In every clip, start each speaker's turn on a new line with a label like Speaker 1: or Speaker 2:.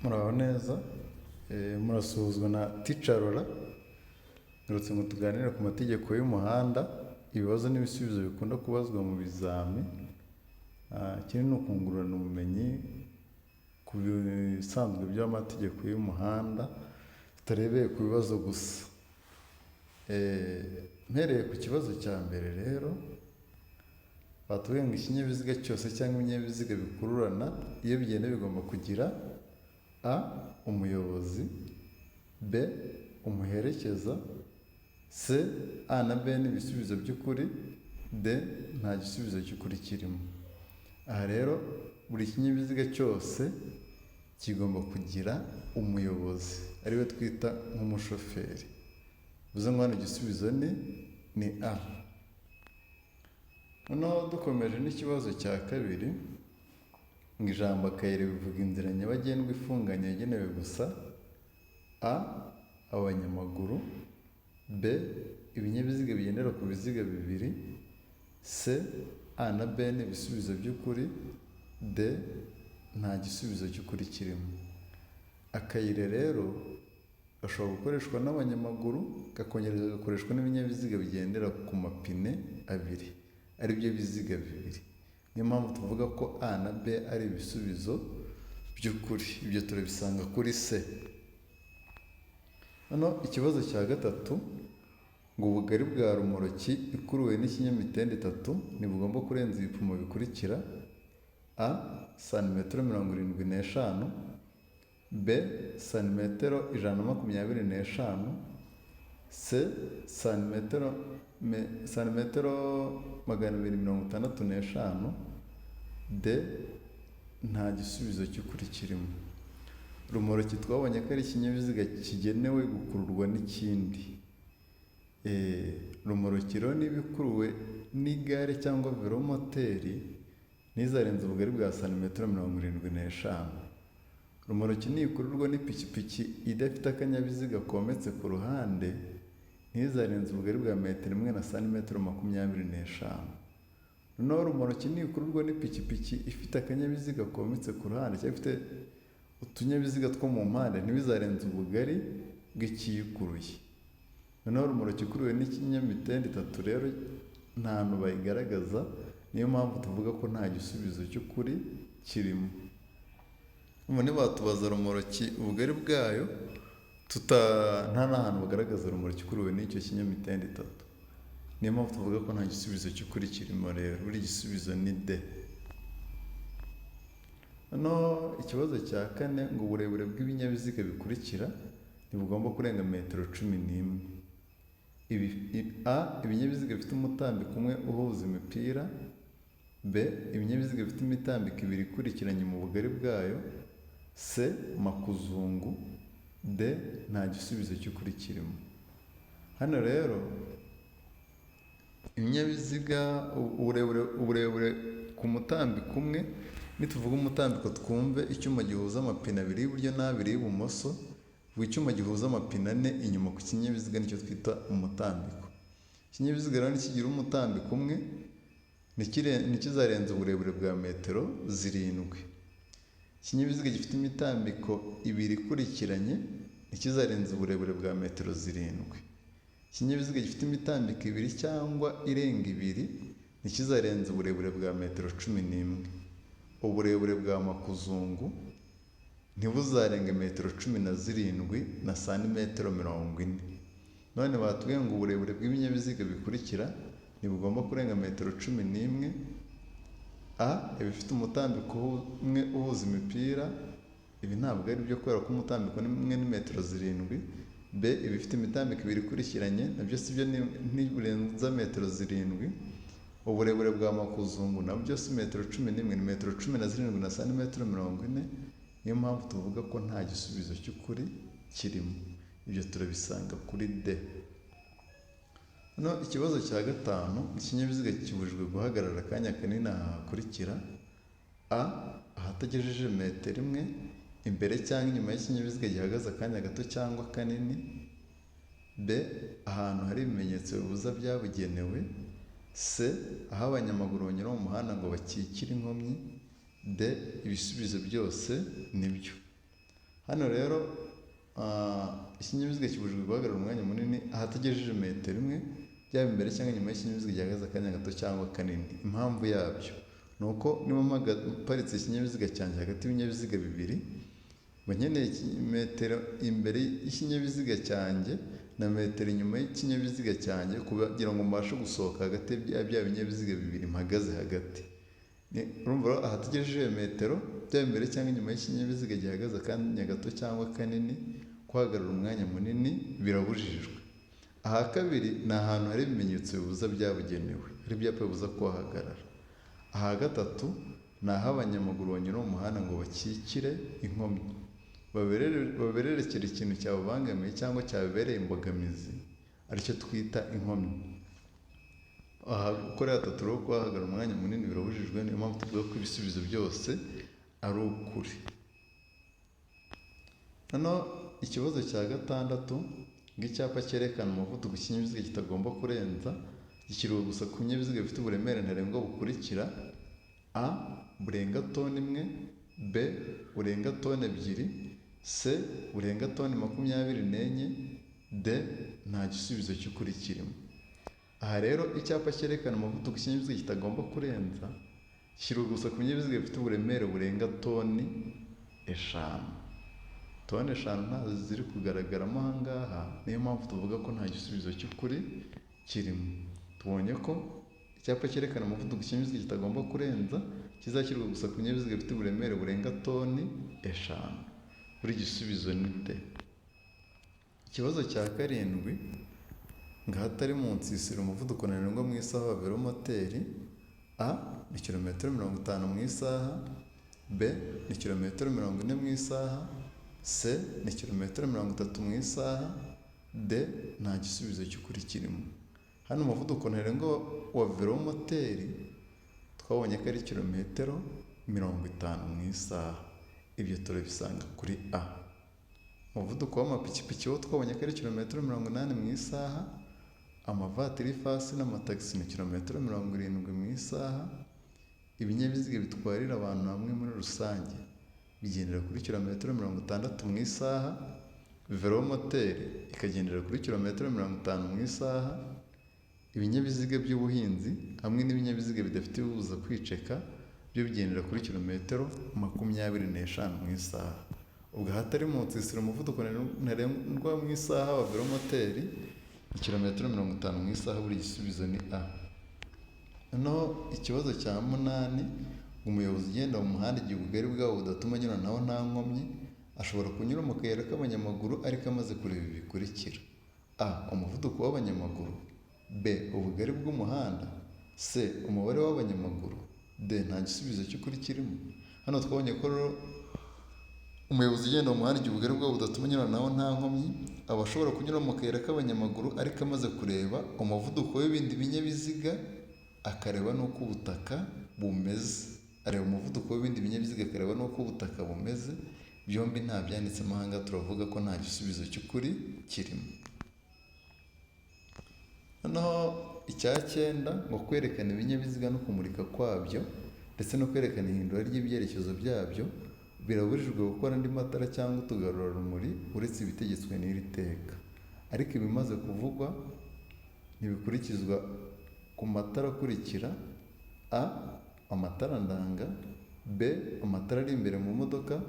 Speaker 1: Muraho neza, murasuhuzwa na Teacher Laura. Ngarutse ngo tuganire ku mategeko y'umuhanda, ibibazo n'ibisubizo bikunda kubazwa mu bizami. Ikindi ni ukungurana ubumenyi ku bisanzwe by'amategeko y'umuhanda, tutarebeye ku bibazo gusa. Mpereye ku kibazo cya mbere rero, batubwiye ngo ikinyabiziga cyose cyangwa ibinyabiziga bikururana, iyo bigenda bigomba kugira A. Umuyobozi, B. Umuherekeza, C. A na B ni ibisubizo by'ukuri, D. Nta gisubizo cy'ukuri kirimo. Aha rero buri kinyabiziga cyose kigomba kugira umuyobozi, ariwe twita nk'umushoferi. Bivuze ngo hano igisubizo ni A. Noneho dukomeje n'ikibazo cya kabiri, ngo ijambo akayira bivuga inzira nyabagendwa ifunganye yagenewe gusa A. Abanyamaguru, B. Ibinyabiziga bigendera ku biziga bibiri, C. A na B ni ibisubizo by'ukuri, D. Nta gisubizo cy'ukuri kirimo. Akayira rero gashobora gukoreshwa n'abanyamaguru, kakongera kagakoreshwa n'ibinyabiziga bigendera ku mapine abiri, ari byo biziga bibiri. Niyo mpamvu tuvuga ko A na B ari ibisubizo by'ukuri. Ibyo turabisanga kuri C. Hano ikibazo cya gatatu, ngo ubugari bwa rumoroki ikuruwe n'ikinyamitende 3 ntibugomba kurenza ibipimo bikurikira: A. Santimetero 75, B. Santimetero 125, C. Santimetero 265, D. Nta gisubizo cy'ukuri kirimo. Rumoroki twabonye ko ari ikinyabiziga kigenewe gukururwa n'ikindi. Rumoroki rero niba ikuruwe n'igare cyangwa velomoteri ntizarenze ubugari bwa santimetero 75. Rumoroki nikururwa n'ipikipiki idafite akanyabiziga kometse ku ruhande ntizarenze ubugari bwa metero 1 na santimetero 25. Noneho rumoroki nikururwa n'ipikipiki ifite akanyabiziga kometse ku ruhande cyangwa ifite utunyabiziga two mu mpande ntibizarenze ubugari bw'ikiyikuruye. Noneho rumoroki ikuruwe n'ikinyamitende 3 rero nta hantu bayigaragaza, niyo mpamvu tuvuga ko nta gisubizo cy'ukuri kirimo. Batubaza rumoroki ubugari bwayo, nta n'ahantu bagaragaza rumoroki ikuruwe n'icyo kinyamitende 3. Niyo mpamvu tuvuga ko nta gisubizo cy'ukuri kirimo rero, buri gisubizo ni D. Noneho ikibazo cya kane, ngo uburebure bw'ibinyabiziga bikurikira ntibugomba kurenga metero 11. A. Ibinyabiziga bifite umutambiko umwe uhuza imipira, B. Ibinyabiziga bifite imitambiko 2 ikurikiranye mu bugari bwayo, C. Makuzungu, D. Nta gisubizo cy'ukuri kirimo. Hano rero ibinyabiziga uburebure ku mutambiko umwe, nituvuga umutambiko twumve icyuma gihuza amapine abiri y'iburyo n'abiri y'ibumoso, icyuma gihuza amapine 4 inyuma ku kinyabiziga nicyo twita umutambiko. Ikinyabiziga rero nikigira umutambiko umwe ntikizarenza uburebure bwa metero 7. Ikinyabiziga gifite imitambiko 2 ikurikiranye ntikizarenza uburebure bwa metero 7. Ikinyabiziga gifite imitambiko 2 cyangwa irenga 2 ntikizarenza uburebure bwa metero 11. Uburebure bwa makuzungu ntibuzarenga metero 17 na santimetero 40. None batubwiye ngo uburebure bw'ibinyabiziga bikurikira ntibugomba kurenga metero 11. A. Ibifite umutambiko umwe uhuza imipira, ibi ntabwo ari byo kubera ko umutambiko umwe ni metero 7. B. Ibifite imitambiko 2 ikurikiranye, nabyo si byo, ntiburenza metero 7. Uburebure bwa makuzungu nabyo si metero 11, ni metero 17 na santimetero 40. Niyo mpamvu tuvuga ko nta gisubizo cy'ukuri kirimo. Ibyo turabisanga kuri D. Hano ikibazo cya gatanu, ikinyabiziga kibujijwe guhagarara akanya kanini hakurikira: A. Ahatagejeje metero 1 imbere cyangwa inyuma y'ikinyabiziga gihagaze akanya gato cyangwa kanini, B. Ahantu hari ibimenyetso bibuza byabugenewe, C. Aho abanyamaguru banyura mu muhanda ngo bakikire inkomyi, D. Ibisubizo byose nibyo. Hano rero ikinyabiziga kibujijwe guhagarara umwanya munini ahatagejeje metero imwe, byaba imbere cyangwa inyuma y'ikinyabiziga gihagaze akanya gato cyangwa kanini. Impamvu yabyo ni uko niba mparitse ikinyabiziga cyanjye hagati y'ibinyabiziga bibiri, mba nkeneye metero imbere y'ikinyabiziga cyanjye na metero inyuma y'ikinyabiziga cyanjye kugira ngo mbashe gusohoka hagati ya bya binyabiziga bibiri mpagaze hagati. Urumva rero ahatagejeje metero, byaba imbere cyangwa inyuma y'ikinyabiziga gihagaze akanya gato cyangwa kanini, guhagarara umwanya munini birabujijwe. Aha kabiri ni ahantu hari ibimenyetso bibuza byabugenewe, hari ibyapa bibuza kuhahagarara. Aha gatatu ni aho abanyamaguru banyura mu muhanda ngo bakikire inkomyi, babererekera ikintu cyababangamiye cyangwa cyababereye imbogamizi, aricyo twita inkomyi. Aha uko ari hatatu rero kuhahagarara umwanya munini birabujijwe, niyo mpamvu tuvuga ko ibisubizo byose ari ukuri. Noneho ikibazo cya gatandatu, ng'icyapa cyerekana umuvuduko ikinyabiziga kitagomba kurenza, gishyirwa gusa ku binyabiziga bifite uburemere ntarengwa bukurikira: a. burenga toni imwe, b. burenga toni ebyiri, c. burenga toni 24, d. nta gisubizo cy'ukuri kirimo. Aha rero icyapa cyerekana umuvuduko ikinyabiziga kitagomba kurenza gishyirwa gusa ku binyabiziga bifite uburemere burenga toni 5. Toni 5 ntazo ziri kugaragaramo aha ngaha, niyo mpamvu tuvuga ko nta gisubizo cy'ukuri kirimo. Tubonye ko icyapa cyerekana umuvuduko ikinyabiziga kitagomba kurenza kizashyirwa gusa ku binyabiziga bifite uburemere burenga toni 5. Buri gisubizo ni D. Ikibazo cya karindwi, ngahatari mu nsisiro umuvuduko ntarengwa mu isaha wa velomoteri: a. ni kilometero 50 mu isaha, b. ni kilometero 40 mu isaha, c. ni kilometero 30 mu isaha, d. nta gisubizo cy'ukuri kirimo. Hano umuvuduko ntarengwa wa velomoteri twabonye ko ari kilometero 50 mu isaha, ibyo turabisanga kuri a. Umuvuduko w'amapikipiki wo twabonye ko ari kilometero 80 mu isaha, amavatiri fasi n'amatagisi ni kilometero 70 mu isaha, ibinyabiziga bitwarira abantu hamwe muri rusange bigendera kuri kilometero 60 mu isaha, velomoteri ikagendera kuri kilometero 50 mu isaha, ibinyabiziga by'ubuhinzi hamwe n'ibinyabiziga bidafite ibibuza kwiceka byo bigendera kuri kilometero 25 mu isaha. Ubwo ahatari mu nsisiro umuvuduko ntarengwa mu isaha wa velomoteri ni kilometero 50 mu isaha, buri gisubizo ni a. Noneho ikibazo cya 8, umuyobozi ugenda mu muhanda igihe ubugari bwawo budatuma anyuranaho nta nkomyi ashobora kunyura mu kayira k'abanyamaguru ariko amaze kureba ibi bikurikira: a. umuvuduko w'abanyamaguru, b. ubugari bw'umuhanda, c. umubare w'abanyamaguru, d. nta gisubizo cy'ukuri kirimo. Hano twabonye ko umuyobozi ugenda mu muhanda igihe ubugari bwawo budatuma anyuranaho nta nkomyi aba ashobora kunyura mu kayira k'abanyamaguru ariko amaze kureba umuvuduko w'ibindi binyabiziga, akareba n'uko ubutaka bumeze. Areba umuvuduko w'ibindi binyabiziga akareba n'uko ubutaka bumeze, byombi nta byanditsemo aha ngaha, turavuga ko nta gisubizo cy'ukuri kirimo. Noneho icya 9, ngo kwerekana ibinyabiziga no kumurika kwabyo ndetse no kwerekana ihindura ry'ibyerekezo byabyo birabujijwe gukora andi matara cyangwa utugarurarumuri uretse ibitegetswe n'iri teka. Ariko ibimaze kuvugwa ntibikurikizwa ku matara akurikira: a. amatara ndanga, b. amatara ari imbere mu modoka,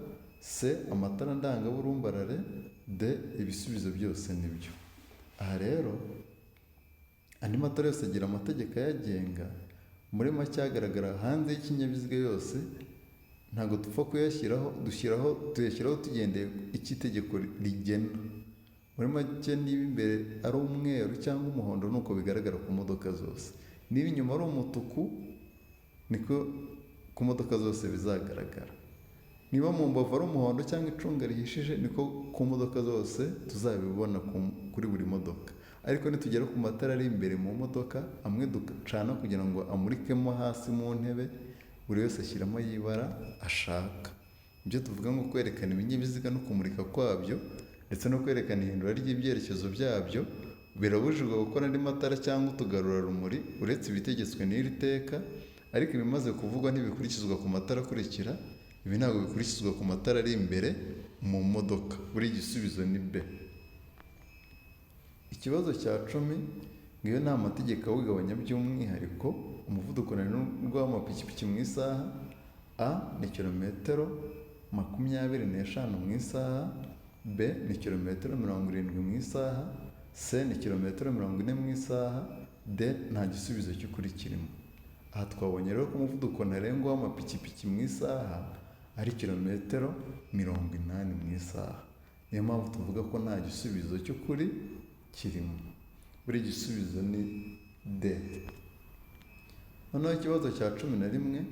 Speaker 1: c. amatara ndangaburumbarare, d. ibisubizo byose nibyo. Aha rero andi matara yose agira amategeko ayagenga, muri make agaragara hanze y'ikinyabiziga yose ntabwo dupfa kuyashyiraho, tuyashyiraho tugendeye icyo itegeko rigena. Muri make niba imbere ari umweru cyangwa umuhondo nuko bigaragara ku modoka zose, niba inyuma ari umutuku niko ku modoka zose bizagaragara, niba mu mbavu ari umuhondo cyangwa icunga rihishije niko ku modoka zose tuzabibona kuri buri modoka. Ariko nitugera ku matara ari imbere mu modoka, amwe ducana kugira ngo amurikemo hasi mu ntebe, buri wese ashyiramo y'ibara ashaka. Ibyo tuvuga nko kwerekana ibinyabiziga no kumurika kwabyo ndetse no kwerekana ihindura ry'ibyerekezo byabyo birabujijwe gukora andi matara cyangwa utugarurarumuri uretse ibitegetswe n'iri teka. Ariko ibimaze kuvugwa ntibikurikizwa ku matara akurikira. Ibi ntabwo bikurikizwa ku matara ari imbere mu modoka. Buri igisubizo ni B. Ikibazo cya 10, ngiyo ni amategeko awugabanya by'umwihariko. Umuvuduko ntarengwa w'amapikipiki mu isaha: A ni kilometero 25 mu isaha, B ni kilometero 70 mu isaha, C ni kilometero 40 mu isaha, D nta gisubizo cy'ukuri kirimo. Aha twabonye rero ko umuvuduko ntarengwa w'amapikipiki mu isaha ari kilometero 80 mu isaha. Niyo mpamvu tuvuga ko nta gisubizo cy'ukuri kirimo. Buri gisubizo ni D. Noneho ikibazo cya 11,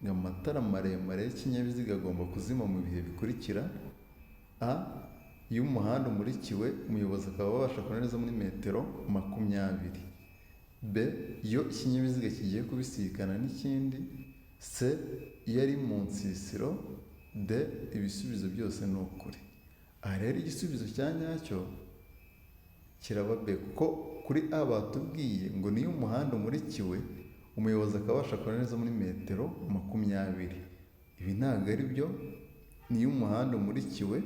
Speaker 1: ngo amatara maremare y'ikinyabiziga agomba kuzima mu bihe bikurikira: A, iyo umuhanda umurikiwe umuyobozi akaba abasha kubona neza muri metero 20. B, iyo ikinyabiziga kigiye kubisikana n'ikindi. C, iyo ari mu nsisiro. D, ibisubizo byose ni ukuri. Aha rero igisubizo cya nyacyo kiraba B, kuko kuri A batubwiye ngo niyo umuhanda umurikiwe umuyobozi akaba abasha kubona neza muri metero 20. Ibi ntabwo ari byo. Niyo umuhanda umurikiwe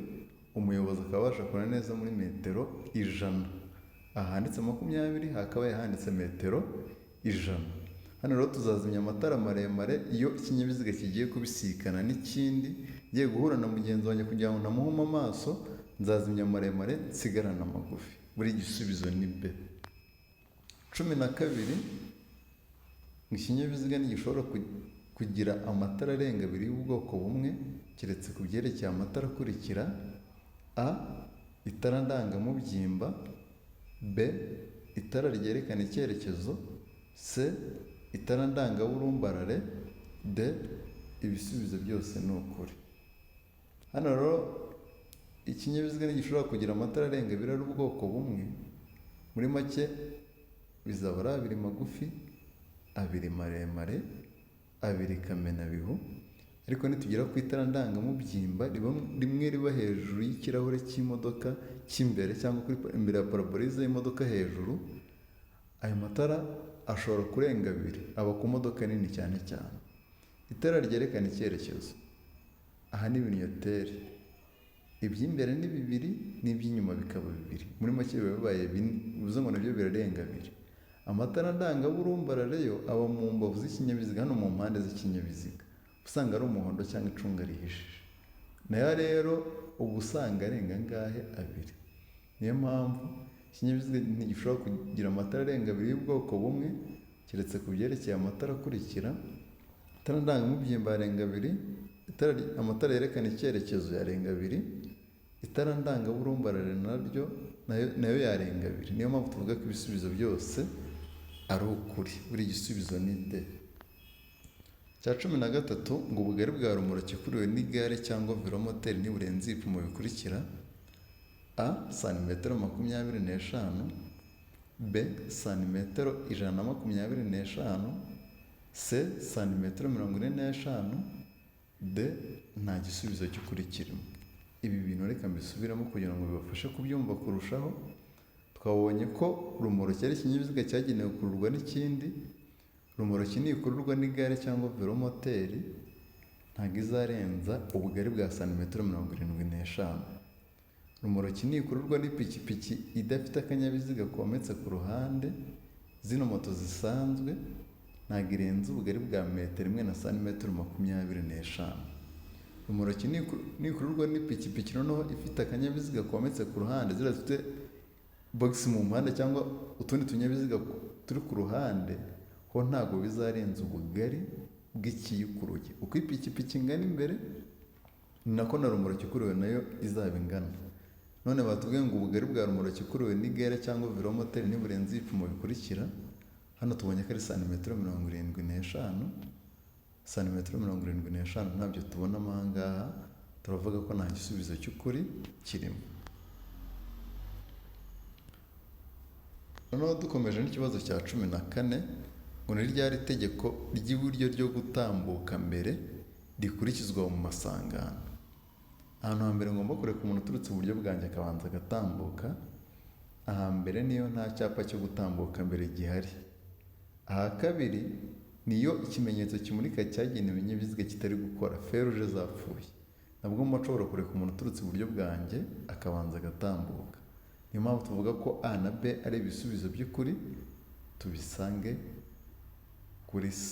Speaker 1: umuyobozi akaba abasha kubona neza muri metero 100. Aha handitse 20, hakaba handitse metero 100. Hano rero tuzazimya amatara maremare iyo ikinyabiziga kigiye kubisikana n'ikindi. Ngiye guhura na mugenzi wanjye kugira ngo ntamuhuma amaso, nzazimya maremare nsigarana amagufi. Buri gisubizo ni B. 12, ikinyabiziga ntigishobora kugira amatara arenga 2 y'ubwoko bumwe keretse ku byerekeye amatara akurikira: A, itara ndangamubyimba. B, itara ryerekana icyerekezo. C, itara ndangaburumbarare. D, ibisubizo byose ni ukuri. Hano rero ikinyabiziga ntigishobora kugira amatara arenga 2 ari ubwoko bumwe. Muri make bizaba ari 2 magufi, 2 maremare, 2 kamenabihu. Ariko nitugera ku itara ndangamubyimba, rimwe riba hejuru y'ikirahure cy'imodoka cy'imbere cyangwa kuri imbere ya parabolize y'imodoka hejuru, ayo matara ashobora kurenga 2, aba ku modoka nini cyane cyane. Itara ryerekana icyerekezo, aha ni ibinyoteri. Iby'imbere ni 2 n'iby'inyuma bikaba 2. Muri make biba bibaye 4, bivuze ngo nabyo birarenga 2. Amatara ndangaburumbarare yo aba mu mbavu z'ikinyabiziga, hano mu mpande z'ikinyabiziga, usanga ari umuhondo cyangwa icunga rihishije. Nayo rero uba usanga arenga ngahe 2. Niyo mpamvu ikinyabiziga ntigishobora kugira amatara arenga 2 y'ubwoko bumwe keretse ku byerekeye amatara akurikira: itara ndangamubyimba yarenga 2, amatara yerekana icyerekezo yarenga 2, itara ndangaburumbarare naryo nayo yarenga 2. Niyo mpamvu tuvuga ko ibisubizo byose ari ukuri. Buri gisubizo ni D. Cya 13, ngo ubugari bwa rumoroki ikuriwe n'igare cyangwa velomoteri ntiburenze ibipimo bikurikira: A, santimetero 25. B, santimetero 125. C, santimetero 45. D, nta gisubizo cy'ukuri kirimo. Ibi bintu reka mbisubiramo kugira ngo bibafashe kubyumva kurushaho. Twabonye ko rumoroki ari ikinyabiziga cyagenewe gukururwa n'ikindi. Rumoroki nikururwa n'igare cyangwa velomoteri ntabwo izarenza ubugari bwa santimetero 75. Rumoroki nikururwa n'ipikipiki idafite akanyabiziga kometse ku ruhande, zino moto zisanzwe, ntabwo irenza ubugari bwa metero 1 na santimetero 25. Rumoroki nikururwa n'ipikipiki noneho ifite akanyabiziga kometse ku ruhande, zira zifite bogisi mu mpande cyangwa utundi tunyabiziga turi ku ruhande, ho ntabwo bizarenza ubugari bw'ikiyikuruye. Uko ipikipiki ingana imbere, ni nako na rumoroki ikuriwe nayo izaba ingana. None batubwiye ngo ubugari bwa rumoroki ikuriwe n'igare cyangwa velomoteri ntiburenze ibipimo bikurikira. Hano tubonye ko ari santimetero 75. Santimetero 75 ntabyo tubonamo aha ngaha. Turavuga ko nta gisubizo cy'ukuri kirimo. Noneho dukomeje n'ikibazo cya 14, ngo ni ryari itegeko ry'iburyo ryo gutambuka mbere rikurikizwa mu masangano. Ahantu hambere ngomba kureka umuntu uturutse iburyo bwanjye akabanza agatambuka. Ahambere niyo nta cyapa cyo gutambuka mbere gihari. Aha kabiri niyo ikimenyetso kimurika cyagenewe ibinyabiziga kitari gukora, feruje zapfuye. nabwo mba nshobora kureka umuntu uturutse iburyo bwanjye akabanza agatambuka. Niyo mpamvu tuvuga ko A na B ari ibisubizo by'ukuri, tubisange kuri C.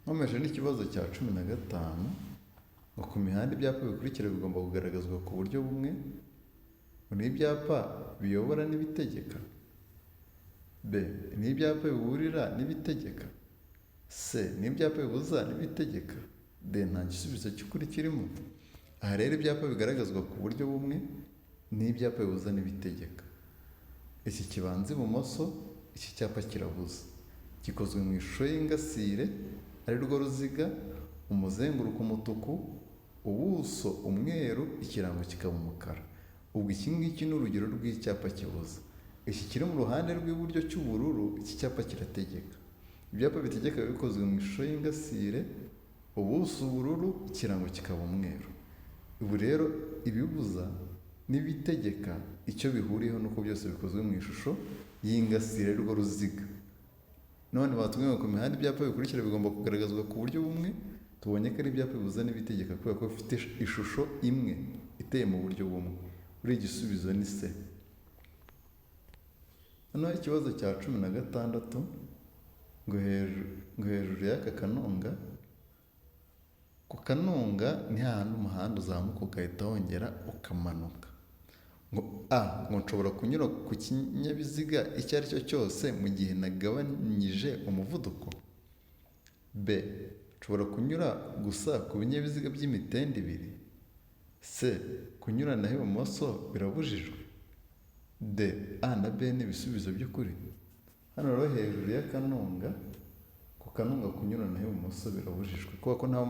Speaker 1: Nkomeje n'ikibazo cya 15, ngo ku mihanda ibyapa bikurikira bigomba kugaragazwa ku buryo bumwe. Ni ibyapa biyobora n'ibitegeka? B, ni ibyapa biburira n'ibitegeka? C, ni ibyapa bibuza n'ibitegeka? D, nta gisubizo cy'ukuri kirimo. Aha rero ibyapa bigaragazwa ku buryo bumwe ni ibyapa bibuza n'ibitegeka. Iki kibanza ibumoso, iki cyapa kirabuza. Gikozwe mu ishusho y'ingasire, ari rwo ruziga, umuzenguruko umutuku, ubuso umweru, ikirango kikaba umukara. Ubwo iki ngiki ni urugero rw'icyapa kibuza. Iki kiri mu ruhande rw'iburyo cy'ubururu, iki cyapa kirategeka. Ibyapa bitegeka biba bikozwe mu ishusho y'ingasire, ubuso ubururu, ikirango kikaba umweru. Ubu rero ibibuza n'ibitegeka icyo bihuriyeho nuko byose bikozwe mu ishusho y'ingasire, rwo ruziga. None batubwiye ngo ku mihanda ibyapa bikurikira bigomba kugaragazwa ku buryo bumwe. Tubonye ko ari ibyapa bibuza n'ibitegeka kubera ko bifite ishusho imwe iteye mu buryo bumwe. Buri igisubizo ni C. Hano ikibazo cya 16, ngo hejuru y'aka kanunga, ku kanunga ni hahandi umuhanda uzamuka ugahita wongera ukamanuka. Ngo A, ngo nshobora kunyura ku kinyabiziga icyo ari cyo cyose mu gihe nagabanyije umuvuduko? B, nshobora kunyura gusa ku binyabiziga by'imitende ibiri? C, kunyuranaho ibumoso birabujijwe? D, A na B ni ibisubizo by'ukuri. Hano rero hejuru y'akanunga, ku kanunga kunyuranaho ibumoso birabujijwe kubera ko ntaho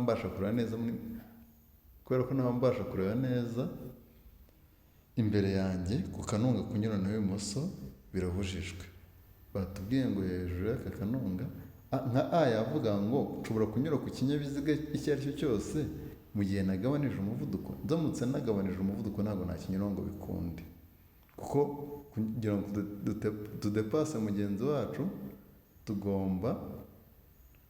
Speaker 1: mbasha kureba neza imbere yanjye. Ku kanunga kunyuranaho ibumoso birabujijwe. Batubwiye ngo hejuru y'aka kanunga, nka A yavuga ngo nshobora kunyura ku kinyabiziga icyo ari cyo cyose mu gihe nagabanije umuvuduko. Ndamutse nagabanije umuvuduko ntabwo nakinyuraho ngo bikunde, kuko kugira ngo tudepase mugenzi wacu tugomba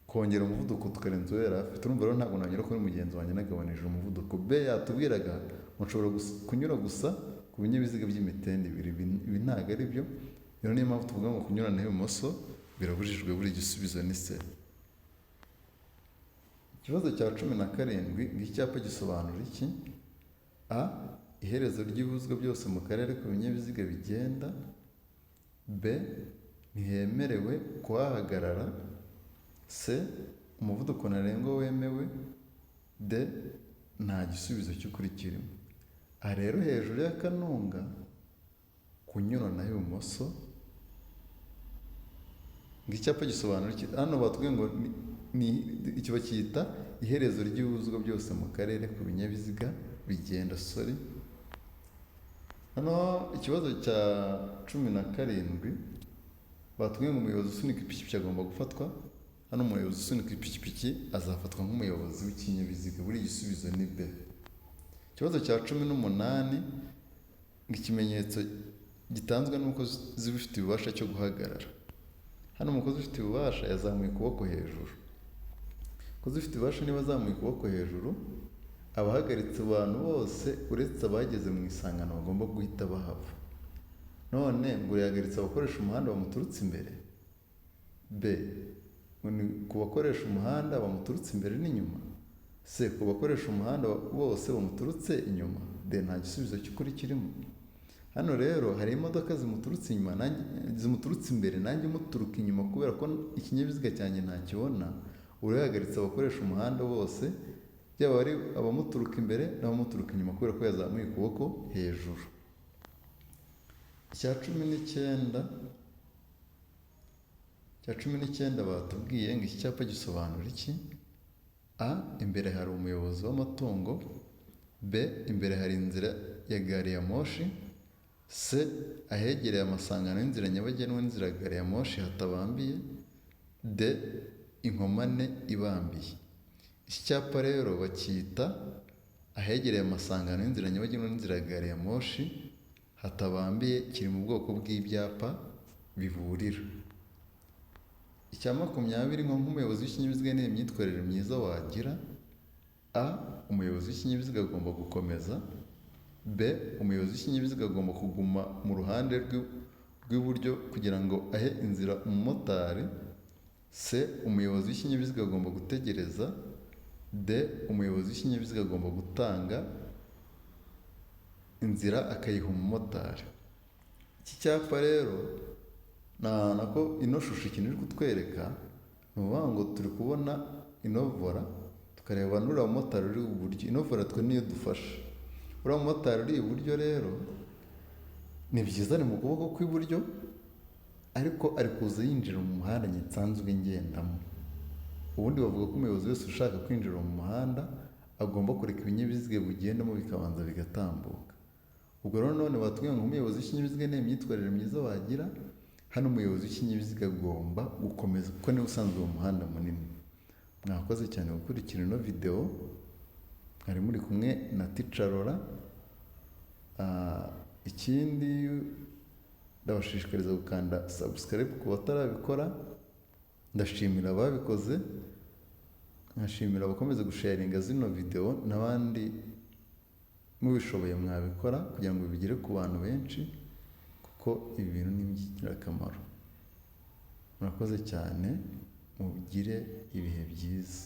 Speaker 1: kongera umuvuduko tukarenza uwo yari afite. Urumva rero ntabwo nanyura kuri mugenzi wanjye nagabanije umuvuduko. B yatubwiraga ngo nshobora kunyura gusa ku binyabiziga by'imitende ibiri. Ibi ntabwo ari byo. Rero niyo mpamvu tuvuga ngo kunyuranaho ibumoso birabujijwe. Buri igisubizo ni C. Ikibazo cya 17, icyapa gisobanura iki? A, iherezo ry'ibibuzwa byose mu karere ku binyabiziga bigenda. B, ntihemerewe kuhahagarara. C, umuvuduko ntarengwa wemewe. D, nta gisubizo cy'ukuri kirimo. Aha rero hejuru y'akanunga kunyuranaho ibumoso, ngo icyapa gisobanura iki? Hano batubwiye ngo icyo bacyita iherezo ry'ibibuzwa byose mu karere ku binyabiziga bigenda. Hano ikibazo cya 17, batubwiye ngo umuyobozi usunika ipikipiki agomba gufatwa. Hano umuyobozi usunika ipikipiki azafatwa nk'umuyobozi w'ikinyabiziga. Buri igisubizo ni B. Ikibazo cya 18, ngo ikimenyetso gitanzwe n'umukozi ubifitiye ububasha cyo guhagarara. Hano umukozi ufite ububasha yazamuye ukuboko hejuru. Umukozi ufite ububasha niba azamuye ukuboko hejuru, abahagaritse abantu bose uretse abageze mu isangano bagomba guhita bahava. None ngo yahagaritse abakoresha umuhanda bamuturutse imbere? B, ku bakoresha umuhanda bamuturutse imbere n'inyuma? C, ku bakoresha umuhanda bose bamuturutse inyuma? D, nta gisubizo cy'ukuri kirimo. Hano rero hari imodoka zimuturutse imbere, nanjye muturuka inyuma kubera ko ikinyabiziga cyanjye ntakibona. Urahagaritse abakoresha umuhanda bose, byaba ari abamuturuka imbere n'abamuturuka inyuma kubera ko yazamuye ukuboko hejuru. Icya 19 batubwiye ngo iki cyapa gisobanura iki? A, imbere hari umuyobozi w'amatungo. B, imbere hari inzira ya gari ya moshi. C, ahegereye amasangano y'inzira nyabagendwa n'inzira ya gari ya moshi hatabambiye. D, inkomane ibambiye. Iki cyapa rero bacyita ahegereye amasangano y'inzira nyabagendwa n'inzira ya gari ya moshi hatabambiye. Kiri mu bwoko bw'ibyapa biburira. Icya 20, nk'umuyobozi w'ikinyabiziga ni imyitwarire myiza wagira. A, umuyobozi w'ikinyabiziga agomba gukomeza. B, umuyobozi w'ikinyabiziga agomba kuguma mu ruhande rw'iburyo kugira ngo ahe inzira umumotari. C, umuyobozi w'ikinyabiziga agomba gutegereza. D, umuyobozi w'ikinyabiziga agomba gutanga inzira akayiha umumotari. Iki cyapa rero nako ino shusho ikintu iri kutwereka ni ukuvuga ngo turi kubona ino vola tukareba n'uriya mumotari uri iburyo. Ino vola twe niyo dufasha. Uriya mumotari uri iburyo rero ni byiza, ni mu kuboko kw'iburyo ariko ari kuza yinjira mu muhanda nsanzwe ngendamo. Ubundi bavuga ko umuyobozi wese ushaka kwinjira mu muhanda agomba kureka ibinyabiziga bigendamo bikabanza bigatambuka. Ubwo rero none batubwira ngo umuyobozi w'ikinyabiziga ni imyitwarire myiza wagira. Hano umuyobozi w'ikinyabiziga agomba gukomeza kuko niwe usanzwe mu muhanda munini. Mwakoze cyane gukurikira ino video. Mwari muri kumwe na Teacher Laura. Ikindi ndabashishikariza gukanda subscribe ku batarabikora. Ndashimira ababikoze, nkashimira abakomeza gusharinga zino video n'abandi mubishoboye mwabikora kugira ngo bigere ku bantu benshi, kuko ibi bintu ni iby'ingirakamaro. Murakoze cyane, mugire ibihe byiza.